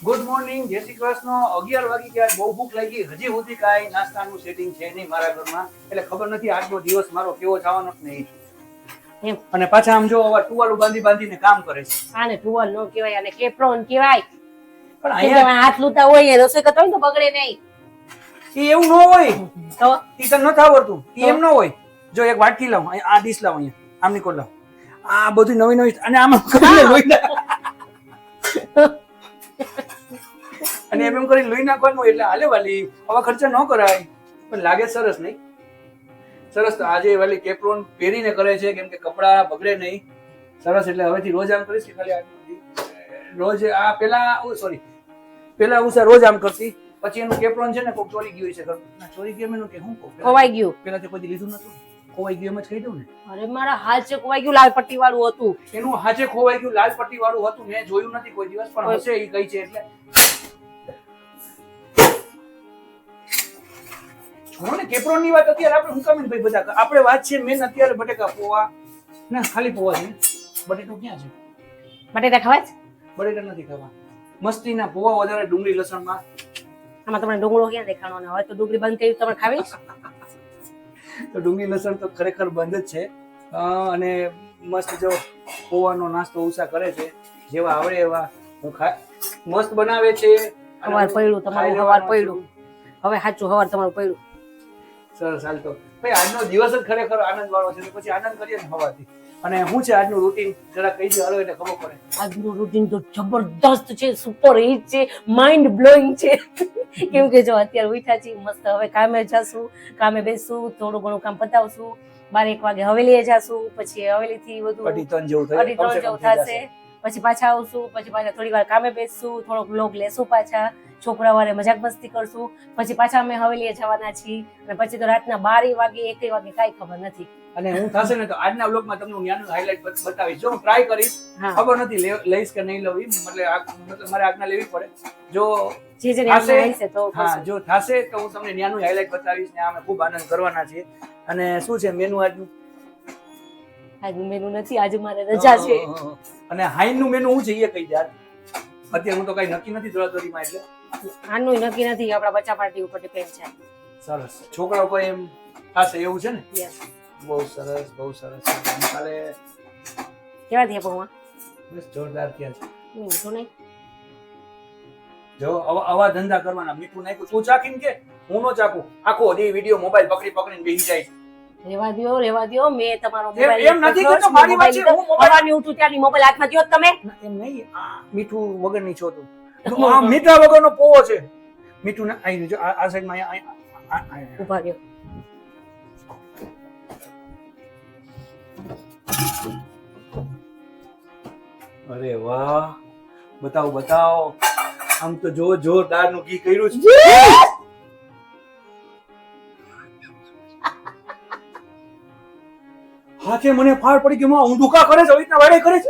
Good morning, જય શ્રી કૃષ્ણ. 11 વાગી ગયા, બહુ ભૂખ લાગી. હજી સુધી કાંઈ નાસ્તાનું સેટિંગ છે નહીં મારા ઘરમાં, એટલે ખબર નથી આજનો દિવસ મારો કેવો જવાનો જ નહીં. એમ અને પાછા આમ જો હવે ટુવાલું બાંધીને કામ કરે છે. આને ટુવાલ નો કહેવાય, આને કેપ્રોન કહેવાય. પણ કે અહીંયા હાથ લૂતા હોય રસોઈ કરતા હોય તો બગડે નહીં. ઈ એવું ન હોય, તો ઈ તને નથી આવડતું. ઈ એમ ન હોય. જો એક વાટકી લાવ, આ ડીશ લાવ, અહીંયા આમ નીકોલ લાવ, આ બધું નવી નવી, અને આમ કરીને લોહી અને એમ કરીને લોહી નાખવાનું, એટલે હાલે વાલી આવા ખર્ચા ન કરાય. પણ લાગે સરસ નહીં? સરસ. તો આજે વાલી કેપ્રોન પહેરીને કરે છે કેમ કે કપડા બગડે નહીં. સરસ. એટલે હવેથી રોજ આમ કરીશ કે ખાલી રોજ આ પેલા ઉષા રોજ આમ કરતી, પછી એનું કેપ્રોન છે ને કોક ચોરી ગયું છે. ચોરી ગયું એનું કે હું કહું, ખવાઈ ગયું. પેલા તે કોઈ લીધું નતું, ખોવાઈ ગયું એમ જ કહી દઉં ને. અરે મારા હાથ છે ખવાઈ ગયું, લાલ પટ્ટી વાળું હતું. એનું હાચે ખોવાઈ ગયું, લાલ પટ્ટી વાળું હતું. મેં જોયું નથી કોઈ દિવસ, પણ હશે એ કઈ છે એટલે છોડો ને. કેપ્રોન ની વાત અત્યારે આપણે હું કામ ભાઈ બધા આપણે વાત છે. મેન અત્યારે બટેકા પોવા ના, ખાલી પોવા છે. બટેટું ક્યાં છે? બટેટા ખવાય છે? બટેટા નથી ખાવા. મસ્તીના પોવા વધારે ડુંગળી લસણમાં. આમાં તમને ડુંગળો ક્યાં દેખાણો ને? હવે તો ડુંગળી બંધ કરી તમે ખાવી છે? તો ડુંગળી લસણ તો ખરેખર બંધ જ છે. અને મસ્ત જો પોવાનો નાસ્તો ઉષા કરે છે, જેવા આવડે એવા. મસ્ત બનાવે છે. હવાર પડ્યું તમારું, હવાર પડ્યું. હવે સાચું હવાર તમારું પડ્યું. સરસ. હાલ તો ભાઈ આજનો દિવસ જ ખરેખર આનંદ વાળો છે. પછી આનંદ કરીએ ને હવારથી. અને શું છે આજનું રૂટીન જરા કહી દે હાલો, એટલે ખબર પડે. આજનું રૂટીન તો જબરદસ્ત છે, સુપર હિટ છે, માઇન્ડ બ્લોઈંગ છે. કેમ કે જો અત્યારે ઉઠ્યા છીએ મસ્ત, હવે કામે જશું, કામે બેસશું, થોડું ઘણું કામ પતાવશું, 12-1 વાગે હવેલીએ જશું, પછી હવેલીથી બધું 2:30 જેવું થશે, પછી પાછા આવશું, પછી પાછા થોડી વાર કામે બેસશું, થોડોક વ્લોગ લેશું, પાછા છોકરા વારે મજાક મસ્તી કરશું, પછી પાછા અમે હવેલીએ જવાના છીએ, અને પછી તો રાતના 12 વાગે 1 વાગે કાંઈ ખબર નથી. અને હું થશે ને તો આજના વ્લોગમાં તમને ત્યાંનું હાઇલાઇટ બતાવીશ. જો હું ટ્રાય કરીશ, ખબર નથી લઈશ કે નહીં લઉં, મતલબ મારે આજ્ઞા લેવી પડે. જો જે જો થશે તો હું તમને ત્યાંનું હાઇલાઇટ બતાવીશ. ને અમે ખૂબ આનંદ કરવાના છીએ. અને શું છે મેનુ આજનું? આજનું મેનુ નથી, આજે મારે રજા છે. અને હાઈનું મેનુ શું છે એ કહી દે. અત્યારે હું તો કઈ નક્કી નથી દોડાદોડીમાં, એટલે આનું નક્કી નથી, આપણા બચ્ચા પાર્ટી ઉપર ડિપેન્ડ છે. સરસ. છોકરાઓ કોઈ એમ થશે એવું છે ને? યસ. બહુ સરસ, બહુ સરસ. કાલે કેવા થયા પૌવા? બસ જોરદાર થયા છે. મીઠું નહીં? જો આવા ધંધા કરવાના. મીઠું નાખ્યું તું ચાખીને કે હું નો ચાખું? આખો દી વિડિયો મોબાઈલ પકડીને બેસી જાય છે. રેવા દ્યો. મેં તમારો મોબાઈલ એમ નથી કહેતો, મારી વાત છે. હું મોબાઈલ ઉઠું ત્યાંની મોબાઈલ હાથમાં દ્યો તમે. એમ નહીં, મીઠું વગરની છો તું. આ મીઠા વગરનો પોવો છે. મીઠું ના આઈ જો આ સાઈડમાં ઉભા રહ્યો. અરે વાહ, બતાવો. આમ તો જો જોરદાર નું ઘી કર્યું છે. હાથે મને ફાળ પડી કે માં ઊંધું કા કરે છે, રીતના વાડે કરે છે.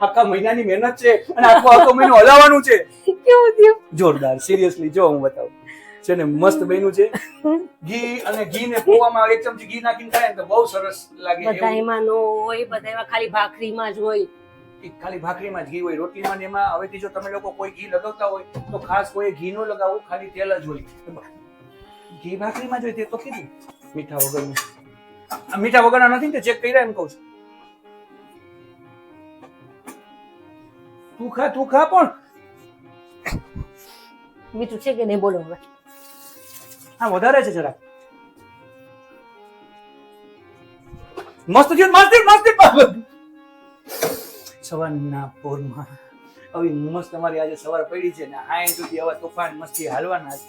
આખા મહિનાની મહેનત છે અને આખો મહિનો હલાવવાનું છે. કેવું થયું? જોરદાર. સિરિયસલી જો હું બતાવું છે ને, મસ્ત બન્યું છે. ઘી અને ઘી ને પોવામાં 1 ચમચી ઘી નાખીને ખાય તો બહુ સરસ લાગે. બધા એમાં નો હોય, બધા એમાં ખાલી ભાખરીમાં જ હોય. ખાલી ભાખરીમાં જ ઘી હોય, રોટલીમાં ને એમાં. હવેથી જો તમે લોકો કોઈ ઘી લગાવતા હોય તો ખાસ કોઈ ઘી નો લગાવવું, ખાલી તેલ જ હોય. ઘી ભાખરીમાં જ હોય. તે તો કીધું મીઠા વગરનું. મીઠા વગરના નથી ને, ચેક કર્યા એમ કહું છું. તું ખા પણ. મીઠું છે કે નહીં બોલો હવે. હા, વધારે છે જરા. મસ્ત છે, મસ્ત. સવારના પોરમાં આવી મસ્ત તમારી આજે સવાર પડી છે ને, આય સુધી હવે તોફાન મસ્તી હાલવાના છે.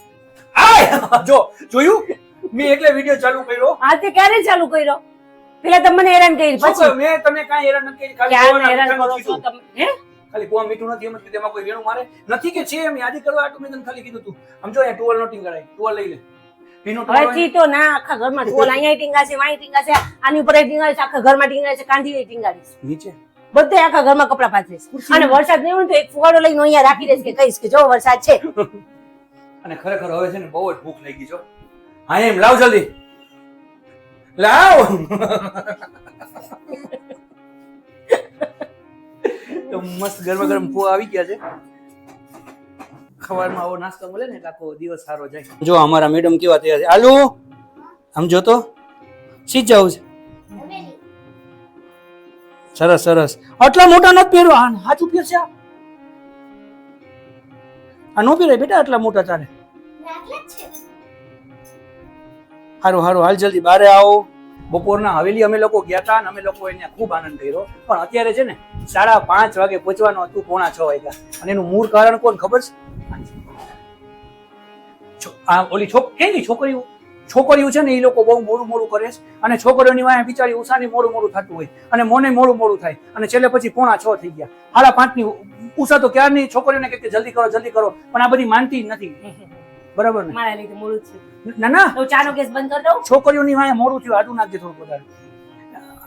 જો જોયું મેં એટલે વિડિયો ચાલુ કર્યો. આ તે ક્યારે ચાલુ કર્યો? પેલા તમે મને હેરાન કરી, પછી મેં તમે કાંઈ હેરાન નથી કરી. ક્યારે હેરાન કરો છો તમે? હે ખાલી પોવા મીઠું નથી એમ જ કીધું. એમાં કોઈ વેણું મારે નથી કે છે એમ યાદી કરવા આટલું મેં તને ખાલી કીધું તું. આમ જો અહીંયા ટુવાલ નો ટીંગાડાય, ટુવાલ લઈ લે. હવેથી તો ના, આખા ઘરમાં ટોલ અહીંયા ટીંગા છે, વાય ટીંગા છે, આની ઉપર ટીંગા છે, આખા ઘરમાં ટીંગા છે, કાંધી ટીંગાડીશ નીચે બધે આખા ઘરમાં કપડા પાથરીશ. અને વરસાદ નહીં હોય તો એક ફુવાડો લઈને અહીંયા રાખી દઈશ કે કહીશ કે જો વરસાદ છે. અને ખરેખર હવે છે ને બહુ જ ભૂખ લાગી છો. હા એમ લાવ જલ્દી લાવ. તો મસ્ત ગરમા ગરમ પોવા આવી ગયા છે. સવારમાં આવો નાસ્તો મળે ને એટલે આખો દિવસ સારો જાય. જો અમારા મેડમ કેવા તૈયાર છે. આલુ આમ જો તો શી જવું છે. સરસ સરસ. આટલા મોટા નથી પહેરવા. હાચું પહેરશે આ નો પહેરાય બેટા આટલા મોટા તારે. હારું હારું હાલ જલ્દી બારે આવો. બપોરના હવેલી અમે લોકો ગયા હતા અને અમે લોકો એને ખૂબ આનંદ કર્યો. પણ અત્યારે છે ને 5:30 વાગે પહોંચવાનું હતું, 5:45 વાગ્યા. અને એનું મૂળ કારણ કોણ ખબર છે? આ ઓલી છોકરીઓ છે ને એ લોકો બહુ મોડું મોડું કરે છે અને છોકરીઓની વાંહે બિચારી ઉષાની મોડું મોડું થતું હોય અને મોને મોડું મોડું થાય અને છેલ્લે પછી 5:45 થઈ ગયા. 5:30 ઉષા તો ક્યારની છોકરીઓને કે જલ્દી કરો પણ આ બધી માનતી જ નથી. બરાબર ને? મારા લીધે મોડું છે. ના તો ચાનો ગેસ બંધ કરી દઉં. છોકરીઓની વાંહે મોડું થયું, આટલું નાખજે થોડું વધારે.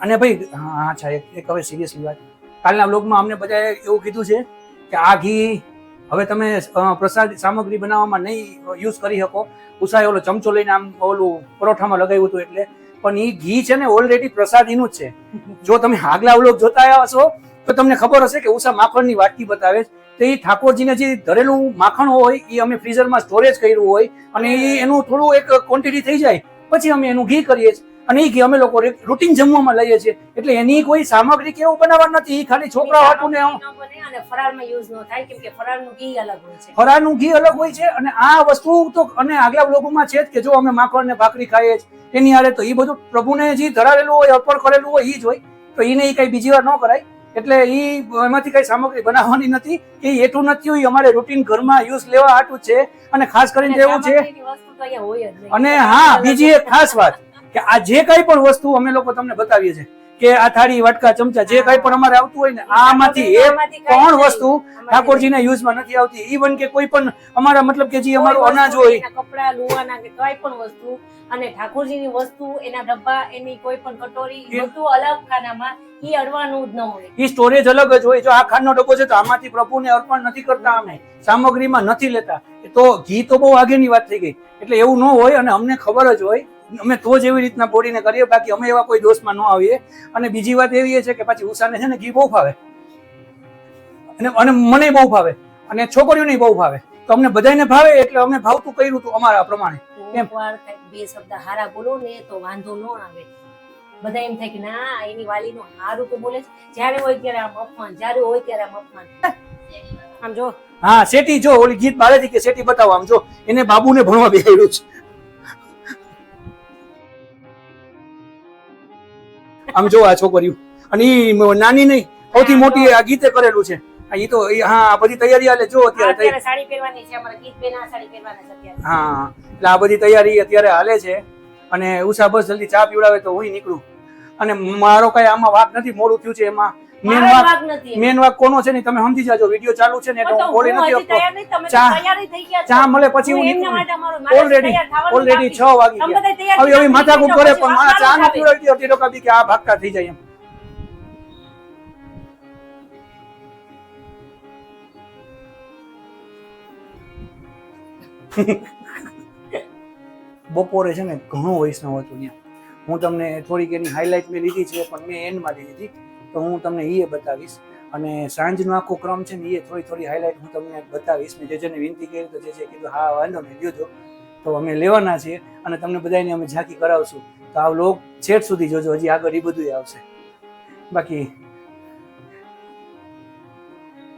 અને ભાઈ હા અચ્છા એક હવે સિરિયસલી વાત, કાલના બ્લોગમાં અમને બધાએ એવું કીધું છે કે આ ઘી હવે તમે પ્રસાદ સામગ્રી બનાવવામાં નહીં યુઝ કરી શકો. ઉષાએ ઓલો ચમચો લઈને આમ ઓલું પરોઠામાં લગાવ્યું હતું એટલે, પણ એ ઘી છે ને ઓલરેડી પ્રસાદીનું જ છે. જો તમે આગલા વ્લોગ જોતા આવ્યા છો તો તમને ખબર હશે કે ઉષા માખણની વાટકી બતાવે છે. તો એ ઠાકોરજીને જે ધરેલું માખણ હોય એ અમે ફ્રીઝરમાં સ્ટોરેજ કર્યું હોય અને એનું થોડું એક ક્વોન્ટિટી થઈ જાય પછી અમે એનું ઘી કરીએ છીએ. અને એ ઘી અમે લોકો રૂટીન જમવામાં લઈએ છીએ. એટલે એની કોઈ સામગ્રી કેવું બનાવવા નથી, ખાલી છોકરા હાટુને અને ફરાળમાં યુઝ ન થાય કેમ કે ફરાળનું ઘી અલગ હોય છે. ફરાળનું ઘી અલગ હોય છે અને આ વસ્તુ તો અને આગલા બ્લોગમાં છે જ કે જો અમે માખણ ને ભાખરી ખાઈએ છીએ એની હારે તો એ બધું પ્રભુને જે ધરાવેલું હોય અર્પણ કરેલું હોય એ જ હોય. તો એને કઈ બીજી વાર ન કરાય. એટલે એમાંથી કઈ સામગ્રી બનાવવાની નથી કે એટલું નથી હોય. અમારે રૂટીન ઘરમાં યુઝ લેવા હાટું છે અને ખાસ કરીને એવું છે. અને હા બીજી એક ખાસ વાત કે આ જે કઈ પણ વસ્તુ અમે લોકો તમને બતાવીએ છીએ કે આ થાળી વાટકા ચમચા જે કઈ પણ અમારે આવતું હોય ને આમાંથી એક પણ વસ્તુ ઠાકોરજીના યુઝમાં નથી આવતી. ઇવન કે કોઈ પણ અમારા મતલબ કે જે અમારું અનાજ હોય, કપડા લુવાના કે કઈ પણ વસ્તુ અને ઠાકોરજીની વસ્તુ એના ડબ્બા એની કોઈ પણ કટોરી બધું અલગ ખાનામાં ઈ અડવાનું જ ન હોય. ઈ સ્ટોરેજ અલગ જ હોય. જો આ ખાંડનો ડબ્બો છે તો આમાંથી પ્રભુને અર્પણ નથી કરતા, અમે સામગ્રીમાં નથી લેતા. તો ઘી તો બહુ આગળની વાત થઈ ગઈ. એટલે એવું ન હોય અને અમને ખબર જ હોય. અમે તો જ એવી રીતના બોડીને કરીએ, બાકી અમે એવા કોઈ દોષમાં ન આવીએ. અને બીજી વાત એવી છે કે પછી ઉષાને છે ને ઘી બહુ ભાવે અને મને બહુ ભાવે અને છોકરીઓને બહુ ભાવે. તો અમને બધાને ભાવે એટલે અમે ભાવતું કર્યું હતું અમારા પ્રમાણે. એમ બે શબ્દ હારા બોલો ને તો વાંધો ન આવે. બધા એમ થાય કે ના એની વાલીનું હારું તો બોલે છે. જ્યારે હોય ત્યારે આમ અપમાન, જ્યારે હોય ત્યારે આમ અપમાન. આમ જો હા શેઠી જો ઓલી ગીત બાળેથી કે શેઠી બતાવો. આમ જો એને બાબુને ભણવા બેહાડ્યું છે. આમ જો આ છોકરીઓ અને નાની નહીં સૌથી મોટી આ ગીતે કરેલું છે. ઈ તો હા બધી તૈયારી હાલે જો અત્યારે સાડી પહેરવાની છે અમારા ગીત બેના સાડી પહેરવાના છે અત્યારે. હા એટલે આ બધી તૈયારી અત્યારે હાલે છે અને ઉષા બસ જલ્દી ચા પીવડાવે તો હું નીકળું. અને મારો કઈ આમાં વાક નથી, મોડું થયું છે એમાં. મેન વાક કોનો છે ને તમે સમજી જાજો. વિડિયો ચાલુ છે ને એટલે હું બોલી નથી શકતો. ચા મળે પછી હું નીકળું. ઓલરેડી 6 વાગી ગયા. હવે માથાકૂટ કરે પણ આ ચા ન પીવડાવી હતી લોકો કે આ ભાગતા થઈ જાય એમ. બપોરે છે ને ઘણું વૈષ્ણવ હતું ત્યાં. હું તમને થોડીક એની હાઇલાઇટ મેં લીધી છે પણ મેં એન્ડમાં લીધી તો હું તમને એ બતાવીશ. અને સાંજનો આખો ક્રમ છે ને એ થોડી હાઇલાઇટ હું તમને બતાવીશ. મેં જેને વિનંતી કરી તો જે કીધું હા વાંધો નહીં લ્યો તો અમે લેવાના છીએ અને તમને બધાને અમે ઝાંકી કરાવશું. તો આ લોક છેટ સુધી જોજો, હજી આગળ એ બધું આવશે. બાકી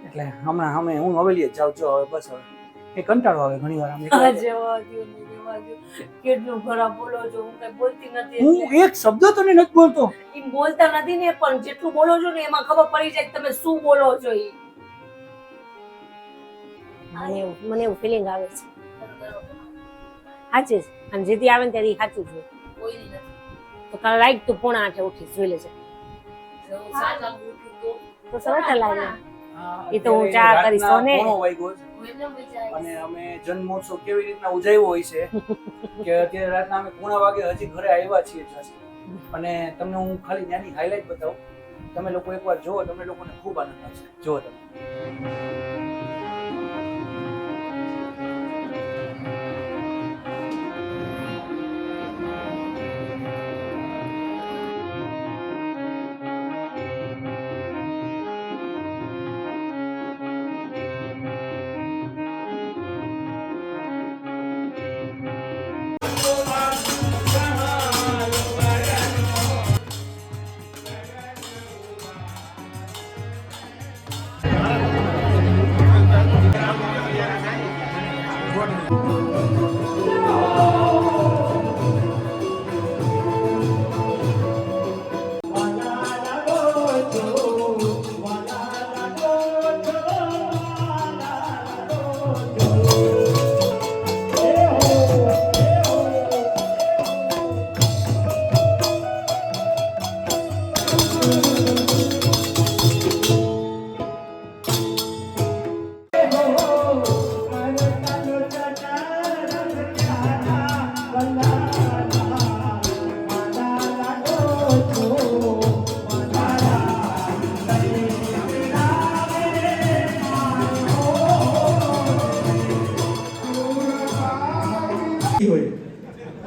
એટલે હમણાં અમે હું હવેલી જ જાઉં છું હવે. બસ હવે એ કંટાળો આવે ઘણી વાર. કેટલું ખરાબ બોલો છો. હું કઈ બોલતી નથી. હું એક શબ્દ તને નથી બોલતો. એમ બોલતા નથી ને પણ જેટલું બોલો છો ને એમાં ખબર પડી જાય તમે શું બોલો છો. મને એવું ફિલિંગ આવે છે. સાચી અને જેથી આવે ને ત્યારે સાચું છે. તો કાલે લાઈક તું 7:30 ઉઠી જોઈ લેજે. તો સરસ લાગે. એ તો હું ચા કરીશ તો ને. અને અમે જન્મોત્સવ કેવી રીતના ઉજવ્યો હોય છે કે અત્યારે રાતના અમે 9 વાગે હજી ઘરે આવ્યા છીએ જસ્ટ. અને તમને હું ખાલી નાની હાઇલાઇટ બતાવું. તમે લોકો એકવાર જુઓ, તમને લોકોને ખૂબ આનંદ આવશે. જુઓ તમે. હોય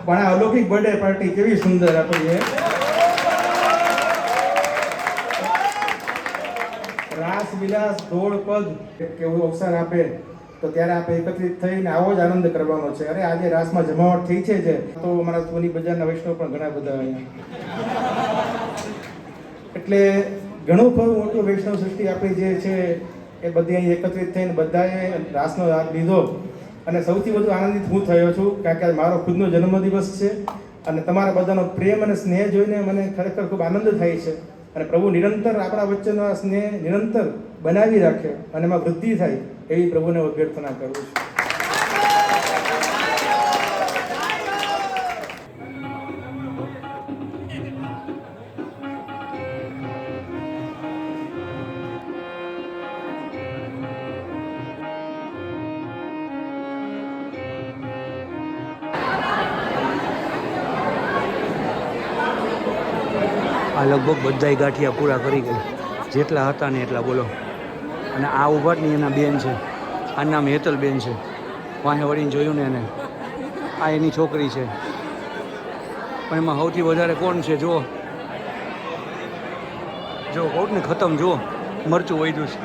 પણ આ અલૌકિક બર્થડે પાર્ટી કેવી સુંદર આપણી છે. રાસ વિલાસ દોડ પદ કેવું અવસર આપે તો ત્યારે આપણે એકત્રિત થઈને આવો જ આનંદ કરવાનો છે. અરે આજે રાસમાં જમાવટ થઈ છે તો અમારા સોની બજારના વૈષ્ણવ પણ ઘણા બધા અહીંયા એટલે ઘણું ખરું મોટું વૈષ્ણવ સૃષ્ટિ આપણી જે છે એ બધી અહીં એકત્રિત થઈને બધાએ રાસનો લાભ લીધો અને સૌથી વધુ આનંદિત હું થયો છું કારણ કે મારો ખુદનો જન્મદિવસ છે અને તમારા બધાનો પ્રેમ અને સ્નેહ જોઈને મને ખરેખર ખૂબ આનંદ થાય છે અને પ્રભુ નિરંતર આપણા વચ્ચેનો આ સ્નેહ નિરંતર બનાવી રાખે અને એમાં વૃદ્ધિ થાય એવી પ્રભુને અભ્યર્થના કરું છું. આ લગભગ બધાય ગાંઠિયા પૂરા કરી ગઈ જેટલા હતા ને એટલા બોલો. અને આ ઉભાટની એના બેન છે, આનું નામ હેતલબેન છે. વાંહે વળીને જોયું ને એને, આ એની છોકરી છે. પણ એમાં સૌથી વધારે કોણ છે જો જો કહું ને ખતમ જો મરચું વધ્યું છે.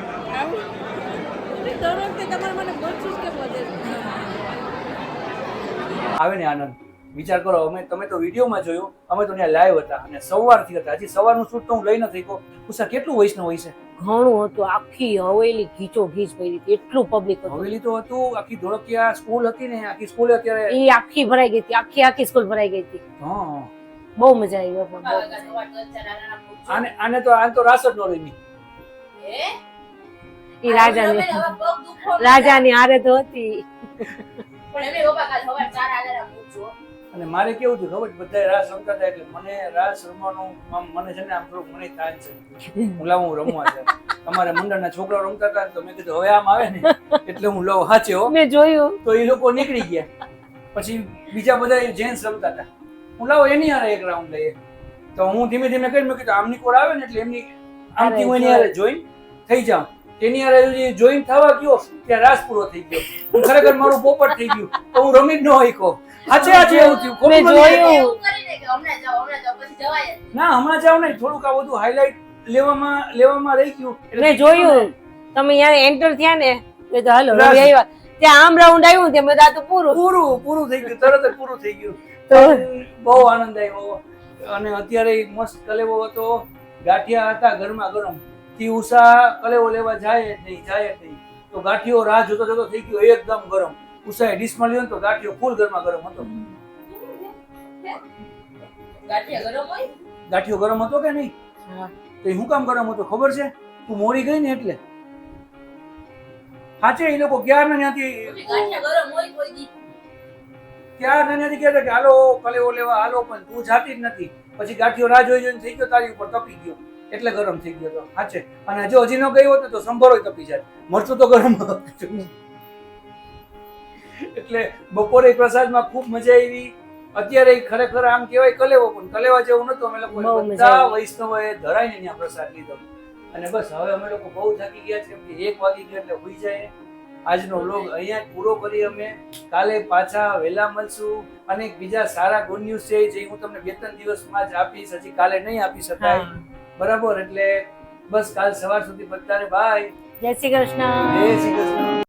આવે ને આનંદ. વિચાર કરો, તમે તો વિડીયોમાં જોયું, અમે તો ત્યાં લાઈવ હતા અને સવારથી હતા. હજી સવારનું શૂટ તો હું લઈ નથી ગયો. ઉષા કેટલું વૈષ્ણવ હોય છે? ઘણું હતું. આખી હવેલી ઘીચો ઘીચ પડી હતી, એટલું પબ્લિક હતું. હવેલી તો હતું, આખી ધોળકિયા સ્કૂલ હતી ને, આખી સ્કૂલ અત્યારે એ આખી ભરાઈ ગઈ હતી, આખી સ્કૂલ ભરાઈ ગઈ હતી. હા, બહુ મજા આવી. આને તો રાસ જ નો રમી. એ રાજાની હારે તો હતી. અને મારે કેવું થયું ખબર, બધા રાસ રમતા હતા એટલે મને રાસ રમવાનું મને છે ને આમ થોડુંક મને થાય છે, હું લાવું રમવા છે. તમારે મંડળના છોકરાઓ રમતા હતા તો મેં કીધું હવે આમ આવે ને એટલે હું લઉં. હાચે હો, મેં જોયું. તો એ લોકો નીકળી ગયા. પછી બીજા બધા જેન્ટ્સ રમતા હતા, હું લાવો એની હારે એક રાઉન્ડ લઈએ. તો હું ધીમે ધીમે કરીને મેં કીધું આમની કોડ આવે ને એટલે એમની આમથી હું એની હારે જોઈન થઈ જાઉં. તેની હારે જોઈન થવા ગયો ત્યાં રાસ પૂરો થઈ ગયો. ખરેખર મારું પોપટ થઈ ગયું તો હું રમી જ ન શક્યો. હાચે એવું થયું. મેં જોયું. ના હમણાં જાવ નહીં, થોડુંક આ બધું હાઇલાઇટ લેવામાં રહી ગયું. મેં જોયું તમે અહીંયા એન્ટર થયા ને તો હાલો રવિ આવ્યા, ત્યાં આમ રાઉન્ડ આવ્યું તે બધા તો પૂરું થઈ ગયું, તરત જ પૂરું થઈ ગયું. તો બહુ આનંદ આવ્યો. અને અત્યારે મસ્ત કલેવો હતો, ગાંઠિયા હતા ગરમા ગરમ. થી ઉષા કલેવો લેવા જાય જ નહીં. તો ગાંઠિયો રાહ જોતો થઈ ગયો એકદમ ગરમ. ઉષાએ ડીશમાં લીધો તો ગાંઠિયો ફૂલ ગરમા ગરમ હતો. ગાંઠિયો ગરમ હતો કે નહીં? તો શું કામ ગરમ હતો ખબર છે? તું મોડી ગઈ ને એટલે. સાચે એ લોકો ક્યારના ત્યાંથી કહેતા કે હાલો કલેવો લેવા હાલો, પણ તું જાતી જ નથી. પછી ગાંઠિયો રાહ જોઈને થઈ ગયો, તારી ઉપર તપી ગયો એટલે ગરમ થઈ ગયો હતો. સાચે. અને જો હજી ન ગઈ હોત ને તો સંભારો તપી જાય. મરચું તો ગરમ હતું. એટલે બપોરે પ્રસાદમાં ખૂબ મજા આવી. અત્યારે ખરેખર આમ કહેવાય કલેવો, પણ કલેવા જેવું નતું. અમે લોકો બધા વૈષ્ણવોએ ધરાઈને ત્યાં પ્રસાદ લીધો. અને બસ હવે અમે લોકો બહુ થાકી ગયા છે, 1 વાગી ગયો એટલે હોઈ જાય. આજનો વ્લોગ અહીંયા જ પૂરો કરી. અમે કાલે પાછા વહેલા મળશું અને બીજા સારા ગુડ ન્યૂઝ છે જે હું તમને 2-3 દિવસમાં જ આપીશ. હજી કાલે નહીં આપી શકાય, બરાબર? એટલે બસ કાલ સવાર સુધી બધાને બાય. જય શ્રી કૃષ્ણ. જય શ્રી કૃષ્ણ.